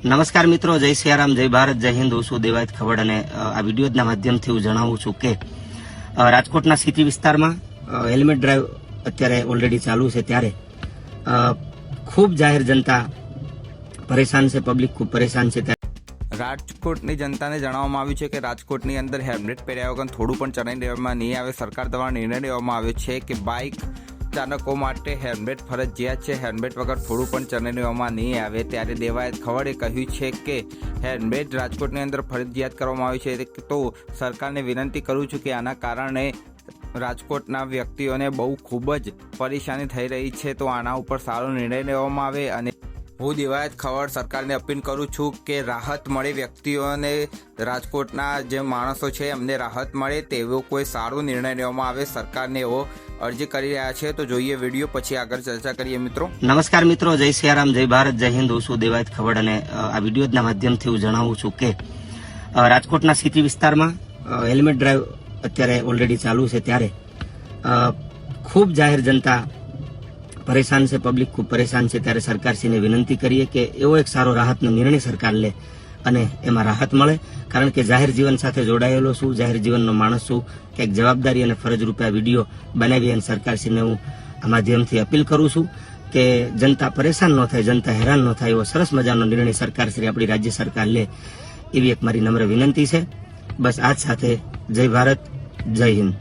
નમસ્કાર મિત્રો, જય સિયારામ, જય ભારત, જય હિન્દ. હું છું દેવાયત ખવડ અને આ વિડીયોના માધ્યમથી હું જણાવું છું કે રાજકોટના સિટી વિસ્તારમાં હેલ્મેટ ડ્રાઈવ અત્યારે ઓલરેડી ચાલુ છે, ત્યારે ખૂબ જાહેર જનતા પરેશાન છે, પબ્લિક ખૂબ પરેશાન છે. રાજકોટની જનતાને જણાવવામાં આવ્યું છે કે રાજકોટની અંદર હેલ્મેટ પહેર્યા વગર થોડું પણ ચલાવી દેવામાં નહીં આવે. સરકાર દ્વારા નિર્ણય લેવામાં આવ્યો છે કે બાઇક ચાલકો માટે હેલ્મેટ ફરજિયાત છે. હેલ્મેટ વગર થોડું પણ ચલાવી દેવામાં નહીં આવે. ત્યારે દેવાયત ખવડે કહ્યું છે કે હેલ્મેટ રાજકોટની અંદર ફરજિયાત કરવામાં આવ્યું છે. તો સરકારને વિનંતી કરું છું કે આના કારણે રાજકોટના વ્યક્તિઓને બહુ ખૂબ જ પરેશાની થઈ રહી છે. તો આના ઉપર સારો નિર્ણય લેવામાં આવે અને હું દેવાયત ખવડ સરકારને અપીલ કરું છું કે રાહત મળે વ્યક્તિઓને, રાજકોટના જે માણસો છે એમને રાહત મળે તેવો કોઈ સારો નિર્ણય લેવામાં આવે. સરકારને એવો અરજી કરી રહ્યા છે. તો જોઈએ વિડીયો, પછી આગળ ચર્ચા કરીએ. મિત્રો નમસ્કાર મિત્રો, જય સિયારામ, જય ભારત, જય હિન્દ. હું છું દેવાયત ખવડ અને આ વિડીયોના માધ્યમથી હું જણાવું છું કે રાજકોટના સિટી વિસ્તારમાં હેલ્મેટ ડ્રાઈવ અત્યારે ઓલરેડી ચાલુ છે, ત્યારે ખૂબ જાહેર જનતા પરેશાન છે, પબ્લિક ખૂબ પરેશાન છે. ત્યારે સરકારશ્રીને વિનંતી કરીએ કે એવો એક સારો રાહતનો નિર્ણય સરકાર લે અને એમાં રાહત મળે. કારણ કે જાહેર જીવન સાથે જોડાયેલો છું, જાહેર જીવનનો માણસ છું, કંઈક જવાબદારી અને ફરજ રૂપે આ વિડીયો બનાવી અને સરકારશ્રીને હું આ માધ્યમથી અપીલ કરું છું કે જનતા પરેશાન ન થાય, જનતા હેરાન ન થાય એવો સરસ મજાનો નિર્ણય સરકારશ્રી, આપણી રાજ્ય સરકાર લે એવી એક મારી નમ્ર વિનંતી છે. બસ આજ સાથે જય ભારત, જય હિન્દ.